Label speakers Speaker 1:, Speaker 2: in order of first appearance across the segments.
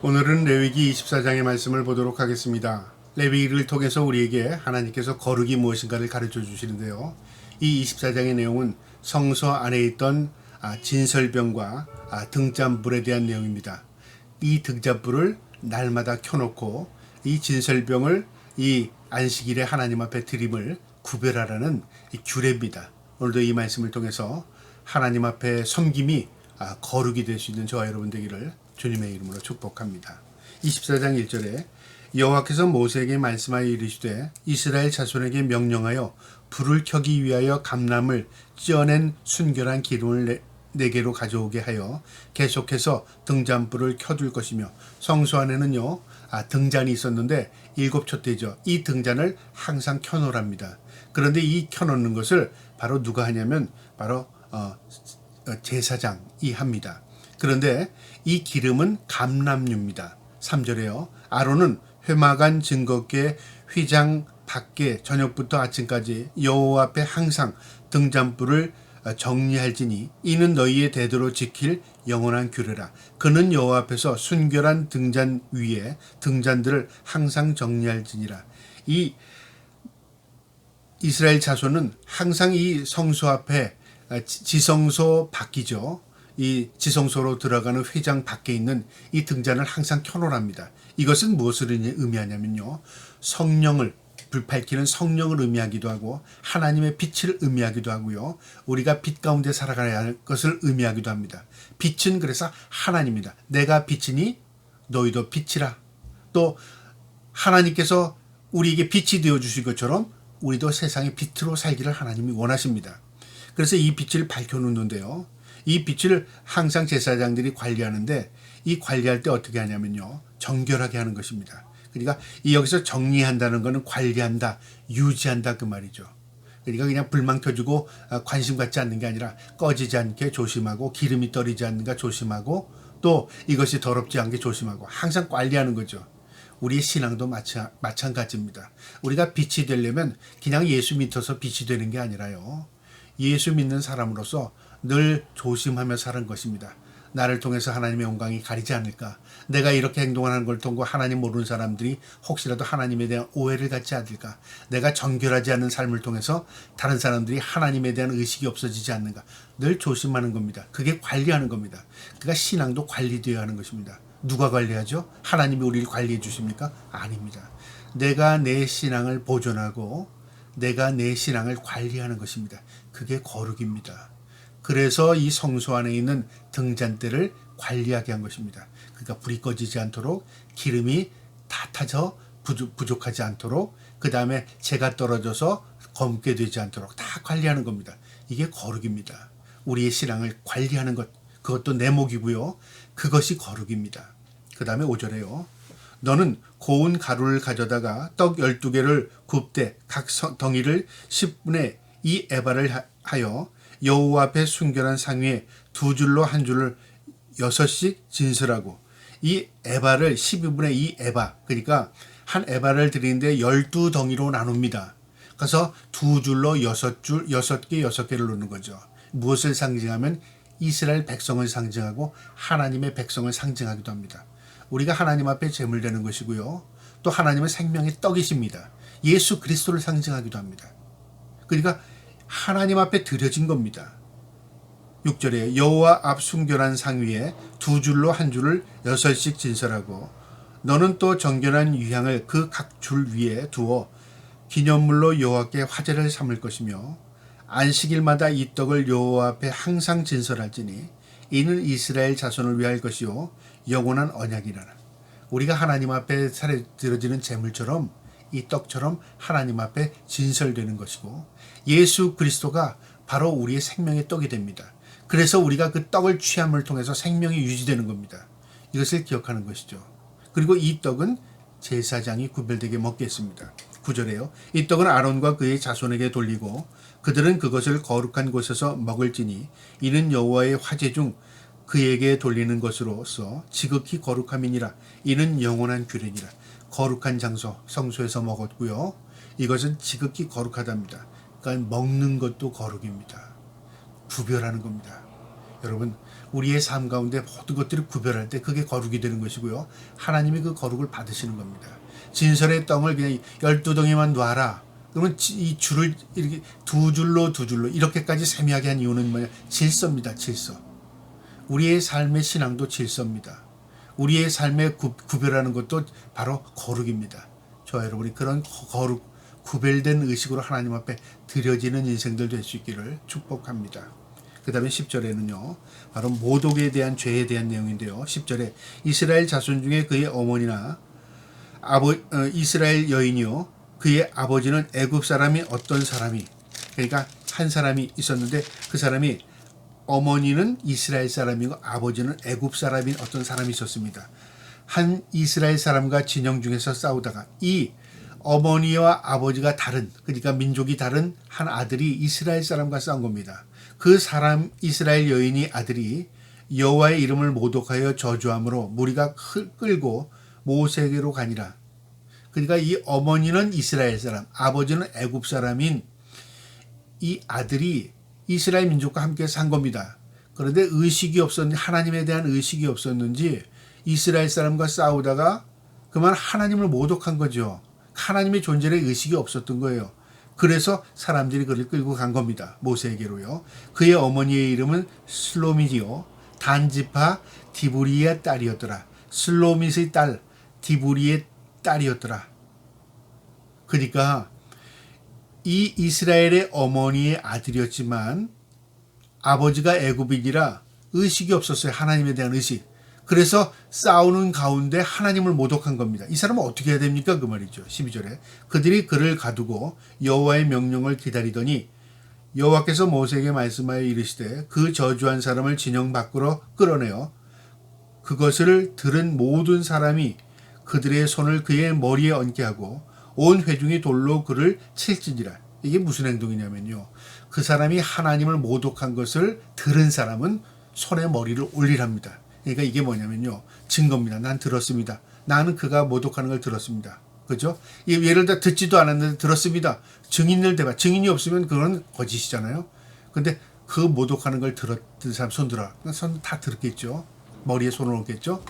Speaker 1: 오늘은 레위기 24장의 말씀을 보도록 하겠습니다. 레위기를 통해서 우리에게 하나님께서 거룩이 무엇인가를 가르쳐 주시는데요. 이 24장의 내용은 성소 안에 있던 진설병과 등잔불에 대한 내용입니다. 이 등잔불을 날마다 켜놓고 이 진설병을 이 안식일에 하나님 앞에 드림을 구별하라는 이 규례입니다. 오늘도 이 말씀을 통해서 하나님 앞에 섬김이 거룩이 될 수 있는 저와 여러분 되기를 주님의 이름으로 축복합니다. 24장 1절에 여호와께서 모세에게 말씀하여 이르시되 이스라엘 자손에게 명령하여 불을 켜기 위하여 감람을 쪄낸 순결한 기름을 내게로 가져오게 하여 계속해서 등잔불을 켜둘 것이며 성소 안에는요 등잔이 있었는데 7촛대죠. 이 등잔을 항상 켜놓으랍니다. 그런데 이 켜놓는 것을 바로 누가 하냐면 바로 제사장이 합니다. 그런데 이 기름은 감람유입니다. 3절에요. 아론은 회막안 증거궤 휘장 밖에 저녁부터 아침까지 여호와 앞에 항상 등잔불을 정리할지니 이는 너희의 대대로 지킬 영원한 규례라. 그는 여호와 앞에서 순결한 등잔 위에 등잔들을 항상 정리할지니라. 이 이스라엘 자손은 항상 이 성소 앞에 지성소 밖이죠. 이 지성소로 들어가는 회장 밖에 있는 이 등잔을 항상 켜놓으랍니다. 이것은 무엇을 의미하냐면요. 성령을 불밝히는 성령을 의미하기도 하고 하나님의 빛을 의미하기도 하고요. 우리가 빛 가운데 살아가야 할 것을 의미하기도 합니다. 빛은 그래서 하나님이다. 내가 빛이니 너희도 빛이라. 또 하나님께서 우리에게 빛이 되어주신 것처럼 우리도 세상의 빛으로 살기를 하나님이 원하십니다. 그래서 이 빛을 밝혀놓는데요. 이 빛을 항상 제사장들이 관리하는데 이 관리할 때 어떻게 하냐면요. 정결하게 하는 것입니다. 그러니까 이 여기서 정리한다는 것은 관리한다, 유지한다 그 말이죠. 그러니까 그냥 불만 켜주고 관심 갖지 않는 게 아니라 꺼지지 않게 조심하고 기름이 떨어지지 않는가 조심하고 또 이것이 더럽지 않게 조심하고 항상 관리하는 거죠. 우리의 신앙도 마찬가지입니다. 우리가 빛이 되려면 그냥 예수 믿어서 빛이 되는 게 아니라요. 예수 믿는 사람으로서 늘 조심하며 사는 것입니다. 나를 통해서 하나님의 영광이 가리지 않을까. 내가 이렇게 행동하는 걸 통해 하나님 모르는 사람들이 혹시라도 하나님에 대한 오해를 갖지 않을까. 내가 정결하지 않은 삶을 통해서 다른 사람들이 하나님에 대한 의식이 없어지지 않는가. 늘 조심하는 겁니다. 그게 관리하는 겁니다. 그러니까 신앙도 관리되어야 하는 것입니다. 누가 관리하죠? 하나님이 우리를 관리해 주십니까? 아닙니다. 내가 내 신앙을 보존하고 내가 내 신앙을 관리하는 것입니다. 그게 거룩입니다. 그래서 이 성소 안에 있는 등잔대를 관리하게 한 것입니다. 그러니까 불이 꺼지지 않도록 기름이 다 타져 부족하지 않도록 그 다음에 재가 떨어져서 검게 되지 않도록 다 관리하는 겁니다. 이게 거룩입니다. 우리의 신앙을 관리하는 것 그것도 내 몫이고요. 그것이 거룩입니다. 그 다음에 5절에요. 너는 고운 가루를 가져다가 떡 12개를 굽되 각 덩이를 10분의 2 에바를 하여 여호와 앞에 순결한 상 위에 두 줄로 한 줄을 6씩 진설하고 이 에바를 12분의 2 에바 그러니까 한 에바를 드리는데 12덩이로 나눕니다. 그래서 두 줄로 6줄 6개를 놓는 거죠. 무엇을 상징하면 이스라엘 백성을 상징하고 하나님의 백성을 상징하기도 합니다. 우리가 하나님 앞에 제물 되는 것이고요. 또 하나님은 생명의 떡이십니다. 예수 그리스도를 상징하기도 합니다. 그러니까 하나님 앞에 드려진 겁니다. 6절에 여호와 앞 순결한 상 위에 두 줄로 한 줄을 6씩 진설하고 너는 또 정결한 유향을 그 각 줄 위에 두어 기념물로 여호와께 화제를 삼을 것이며 안식일마다 이 떡을 여호와 앞에 항상 진설할지니 이는 이스라엘 자손을 위할 것이요 영원한 언약이라라. 우리가 하나님 앞에 드려지는 제물처럼 이 떡처럼 하나님 앞에 진설되는 것이고 예수 그리스도가 바로 우리의 생명의 떡이 됩니다. 그래서 우리가 그 떡을 취함을 통해서 생명이 유지되는 겁니다. 이것을 기억하는 것이죠. 그리고 이 떡은 제사장이 구별되게 먹겠습니다. 9절에요. 이 떡은 아론과 그의 자손에게 돌리고 그들은 그것을 거룩한 곳에서 먹을지니 이는 여호와의 화제 중 그에게 돌리는 것으로서 지극히 거룩함이니라. 이는 영원한 규례니라. 거룩한 장소 성소에서 먹었고요. 이것은 지극히 거룩하답니다. 그러니까 먹는 것도 거룩입니다. 구별하는 겁니다. 여러분, 우리의 삶 가운데 모든 것들을 구별할 때 그게 거룩이 되는 것이고요. 하나님이 그 거룩을 받으시는 겁니다. 진설의 떡을 그냥 12덩이만 놔라. 그러면 이 줄을 이렇게 두 줄로 이렇게까지 세미하게 한 이유는 뭐냐? 질서입니다. 질서. 우리의 삶의 신앙도 질서입니다. 우리의 삶에 구별하는 것도 바로 거룩입니다. 저와 여러분이 그런 거룩, 구별된 의식으로 하나님 앞에 드려지는 인생들 될 수 있기를 축복합니다. 그 다음에 10절에는요. 바로 모독에 대한 죄에 대한 내용인데요. 10절에 이스라엘 자손 중에 그의 어머니나 이스라엘 여인이요. 그의 아버지는 애굽 사람이 어떤 사람이, 그러니까 한 사람이 있었는데 그 사람이 어머니는 이스라엘 사람이고 아버지는 애굽 사람인 어떤 사람이 있었습니다. 한 이스라엘 사람과 진영 중에서 싸우다가 이 어머니와 아버지가 다른, 그러니까 민족이 다른 한 아들이 이스라엘 사람과 싸운 겁니다. 그 사람 이스라엘 여인이 아들이 여호와의 이름을 모독하여 저주함으로 무리가 끌고 모세에게로 가니라. 그러니까 이 어머니는 이스라엘 사람, 아버지는 애굽 사람인 이 아들이 이스라엘 민족과 함께 산 겁니다. 그런데 의식이 없었는지, 하나님에 대한 의식이 없었는지 이스라엘 사람과 싸우다가 그만 하나님을 모독한 거죠. 하나님의 존재에 의식이 없었던 거예요. 그래서 사람들이 그를 끌고 간 겁니다. 모세에게로요. 그의 어머니의 이름은 슬로밋이요. 단지파 디브리의 딸이었더라. 슬로밋의 딸 디브리의 딸이었더라. 그러니까 이 이스라엘의 어머니의 아들이었지만 아버지가 애굽인이라 의식이 없었어요. 하나님에 대한 의식. 그래서 싸우는 가운데 하나님을 모독한 겁니다. 이 사람은 어떻게 해야 됩니까? 그 말이죠. 12절에 그들이 그를 가두고 여호와의 명령을 기다리더니 여호와께서 모세에게 말씀하여 이르시되 그 저주한 사람을 진영 밖으로 끌어내어 그것을 들은 모든 사람이 그들의 손을 그의 머리에 얹게 하고 온 회중이 돌로 그를 칠지니라. 이게 무슨 행동이냐면요. 그 사람이 하나님을 모독한 것을 들은 사람은 손에 머리를 올리랍니다. 그러니까 이게 뭐냐면요. 증거입니다. 난 들었습니다. 나는 그가 모독하는 걸 들었습니다. 그죠? 예를 들어 듣지도 않았는데 들었습니다. 증인을 대봐. 증인이 없으면 그건 거짓이잖아요. 근데 그 모독하는 걸 들었던 사람 손 들어. 손 다 들었겠죠. 머리에 손을 얹겠죠.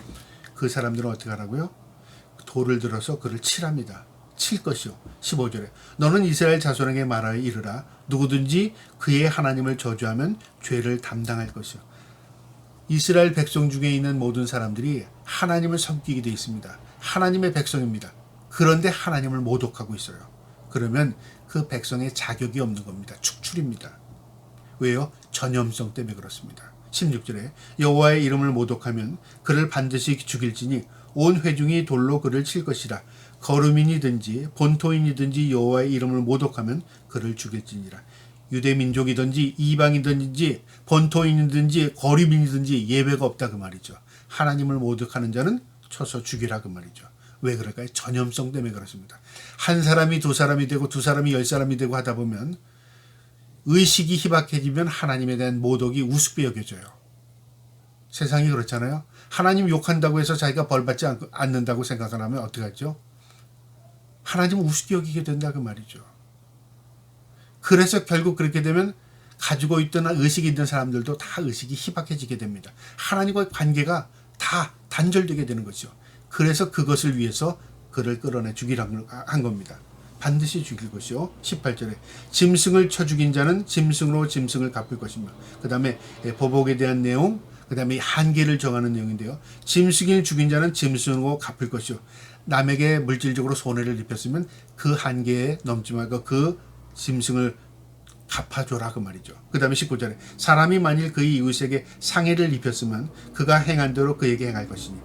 Speaker 1: 그 사람들은 어떻게 하라고요? 돌을 들어서 그를 칠합니다. 칠 것이요. 15절에 너는 이스라엘 자손에게 말하여 이르라. 누구든지 그의 하나님을 저주하면 죄를 담당할 것이요. 이스라엘 백성 중에 있는 모든 사람들이 하나님을 섬기게 되어 있습니다. 하나님의 백성입니다. 그런데 하나님을 모독하고 있어요. 그러면 그 백성의 자격이 없는 겁니다. 축출입니다. 왜요? 전염성 때문에 그렇습니다. 16절에 여호와의 이름을 모독하면 그를 반드시 죽일지니 온 회중이 돌로 그를 칠 것이라. 거류민이든지 본토인이든지 여호와의 이름을 모독하면 그를 죽일지니라. 유대민족이든지 이방이든지 본토인이든지 거류민이든지 예외가 없다 그 말이죠. 하나님을 모독하는 자는 쳐서 죽이라 그 말이죠. 왜 그럴까요? 전염성 때문에 그렇습니다. 한 사람이 두 사람이 되고 두 사람이 10사람이 되고 하다 보면 의식이 희박해지면 하나님에 대한 모독이 우습게 여겨져요. 세상이 그렇잖아요. 하나님 욕한다고 해서 자기가 벌받지 않는다고 생각을 하면 어떻게 하죠? 하나님을 우습게 여기게 된다 그 말이죠. 그래서 결국 그렇게 되면 가지고 있던 의식이 있는 사람들도 다 의식이 희박해지게 됩니다. 하나님과의 관계가 다 단절되게 되는 거죠. 그래서 그것을 위해서 그를 끌어내 죽이라고 한 겁니다. 반드시 죽일 것이요. 18절에 짐승을 쳐 죽인 자는 짐승으로 짐승을 갚을 것이며, 그 다음에 보복에 대한 내용, 그 다음에 한계를 정하는 내용인데요. 짐승을 죽인 자는 짐승으로 갚을 것이요. 남에게 물질적으로 손해를 입혔으면 그 한계에 넘지 말고 그 짐승을 갚아줘라 그 말이죠. 그 다음에 19절에 사람이 만일 그의 이웃에게 상해를 입혔으면 그가 행한 대로 그에게 행할 것이니,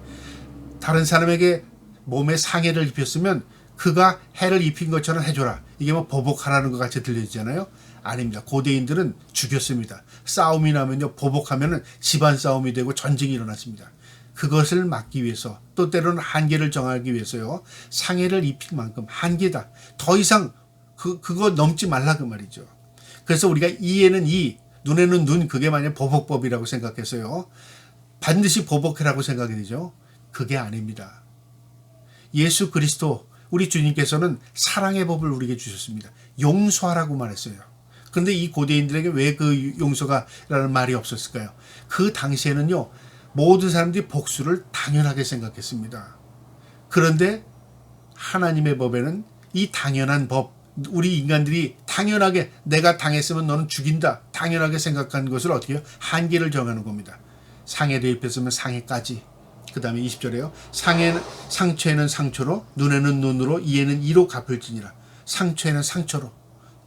Speaker 1: 다른 사람에게 몸에 상해를 입혔으면 그가 해를 입힌 것처럼 해줘라. 이게 뭐 보복하라는 것 같이 들려지잖아요. 아닙니다. 고대인들은 죽였습니다. 싸움이 나면요, 보복하면은 집안 싸움이 되고 전쟁이 일어났습니다. 그것을 막기 위해서, 또 때로는 한계를 정하기 위해서요, 상해를 입힌 만큼 한계다. 더 이상 그거 넘지 말라 그 말이죠. 그래서 우리가 이에는 이, 눈에는 눈, 그게 만약 보복법이라고 생각해서요, 반드시 보복해라고 생각이 되죠. 그게 아닙니다. 예수 그리스도 우리 주님께서는 사랑의 법을 우리에게 주셨습니다. 용서하라고 말했어요. 그런데 이 고대인들에게 왜 그 용서가라는 말이 없었을까요? 그 당시에는요, 모든 사람들이 복수를 당연하게 생각했습니다. 그런데 하나님의 법에는 이 당연한 법, 우리 인간들이 당연하게 내가 당했으면 너는 죽인다, 당연하게 생각한 것을 어떻게 해요? 한계를 정하는 겁니다. 상해 대입했으면 상해까지. 그 다음에 20절에요. 상처에는 상처로, 눈에는 눈으로, 이에는 이로 갚을지니라. 상처에는 상처로.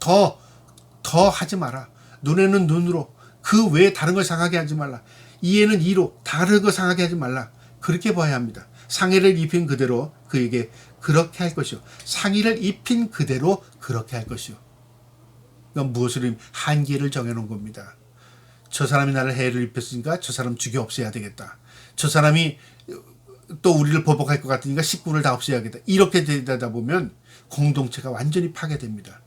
Speaker 1: 더 하지 마라. 눈에는 눈으로, 그 외에 다른 걸 상하게 하지 말라. 이에는 이로, 다른 거 상하게 하지 말라. 그렇게 봐야 합니다. 상해를 입힌 그대로 그에게 그렇게 할 것이요. 상의를 입힌 그대로 그렇게 할 것이요. 그러니까 무엇을 한계를 정해놓은 겁니다. 저 사람이 나를 해를 입혔으니까 저 사람 죽여 없애야 되겠다. 저 사람이 또 우리를 보복할 것 같으니까 식구를 다 없애야겠다. 이렇게 되다 보면 공동체가 완전히 파괴됩니다.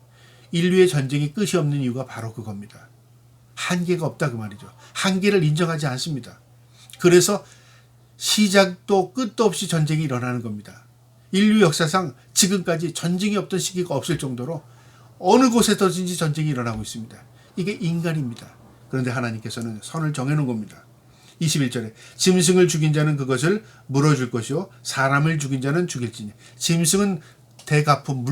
Speaker 1: 인류의 전쟁이 끝이 없는 이유가 바로 그겁니다. 한계가 없다 그 말이죠. 한계를 인정하지 않습니다. 그래서 시작도 끝도 없이 전쟁이 일어나는 겁니다. 인류 역사상 지금까지 전쟁이 없던 시기가 없을 정도로 어느 곳에서든지 전쟁이 일어나고 있습니다. 이게 인간입니다. 그런데 하나님께서는 선을 정해놓은 겁니다. 21절에 짐승을 죽인 자는 그것을 물어줄 것이요 사람을 죽인 자는 죽일지니. 짐승은 대가품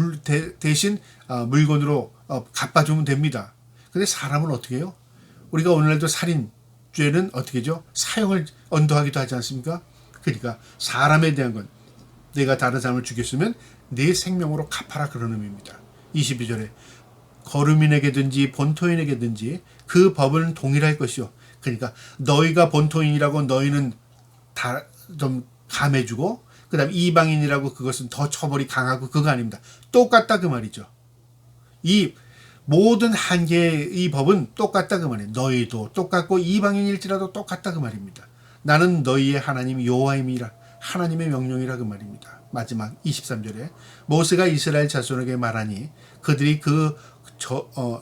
Speaker 1: 대신 물건으로 갚아주면 됩니다. 근데 사람은 어떻게 해요? 우리가 오늘날도 살인죄는 어떻게 하죠? 사형을 언도하기도 하지 않습니까? 그러니까 사람에 대한 건 내가 다른 사람을 죽였으면 내 생명으로 갚아라, 그런 의미입니다. 22절에 거류민에게든지 본토인에게든지 그 법은 동일할 것이요. 그러니까 너희가 본토인이라고 너희는 다 좀 감해주고, 그 다음에 이방인이라고 그것은 더 처벌이 강하고, 그거 아닙니다. 똑같다 그 말이죠. 이 모든 한계의 이 법은 똑같다 그 말이에요. 너희도 똑같고 이방인일지라도 똑같다 그 말입니다. 나는 너희의 하나님 여호와임이라, 하나님의 명령이라 그 말입니다. 마지막 23절에 모세가 이스라엘 자손에게 말하니 그들이 그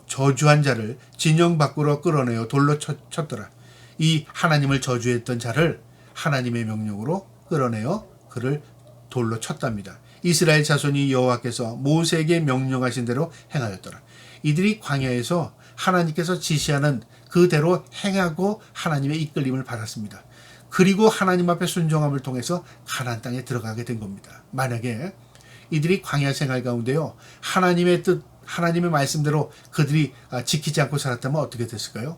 Speaker 1: 저주한 자를 진영 밖으로 끌어내어 돌로 쳤더라. 이 하나님을 저주했던 자를 하나님의 명령으로 끌어내어 그를 돌로 쳤답니다. 이스라엘 자손이 여호와께서 모세에게 명령하신 대로 행하였더라. 이들이 광야에서 하나님께서 지시하는 그대로 행하고 하나님의 이끌림을 받았습니다. 그리고 하나님 앞에 순종함을 통해서 가나안 땅에 들어가게 된 겁니다. 만약에 이들이 광야 생활 가운데요, 하나님의 뜻, 하나님의 말씀대로 그들이 지키지 않고 살았다면 어떻게 됐을까요?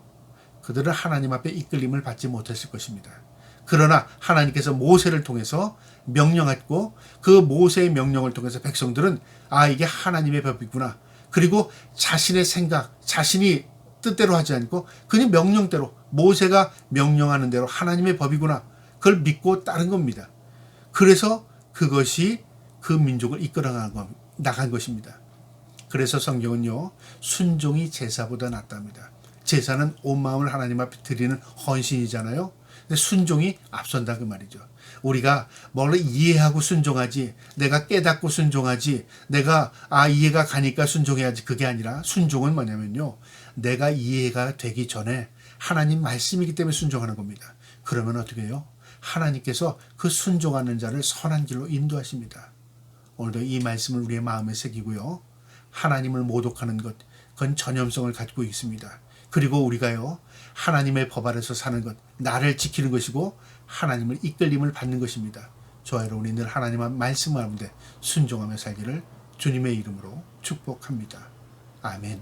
Speaker 1: 그들은 하나님 앞에 이끌림을 받지 못했을 것입니다. 그러나 하나님께서 모세를 통해서 명령했고, 그 모세의 명령을 통해서 백성들은 이게 하나님의 법이구나. 그리고 자신의 생각, 자신이 뜻대로 하지 않고 그냥 명령대로, 모세가 명령하는 대로 하나님의 법이구나, 그걸 믿고 따른 겁니다. 그래서 그것이 그 민족을 이끌어 나간 것입니다. 그래서 성경은요, 순종이 제사보다 낫답니다. 제사는 온 마음을 하나님 앞에 드리는 헌신이잖아요. 근데 순종이 앞선다 그 말이죠. 우리가 뭘 이해하고 순종하지, 내가 깨닫고 순종하지, 내가 이해가 가니까 순종해야지, 그게 아니라 순종은 뭐냐면요, 내가 이해가 되기 전에 하나님 말씀이기 때문에 순종하는 겁니다. 그러면 어떻게 해요? 하나님께서 그 순종하는 자를 선한 길로 인도하십니다. 오늘도 이 말씀을 우리의 마음에 새기고요, 하나님을 모독하는 것, 그건 전염성을 가지고 있습니다. 그리고 우리가요, 하나님의 법 아래서 사는 것, 나를 지키는 것이고 하나님을 이끌림을 받는 것입니다. 저와 여러분이 늘 하나님 말씀 가운데 순종하며 살기를 주님의 이름으로 축복합니다. 아멘.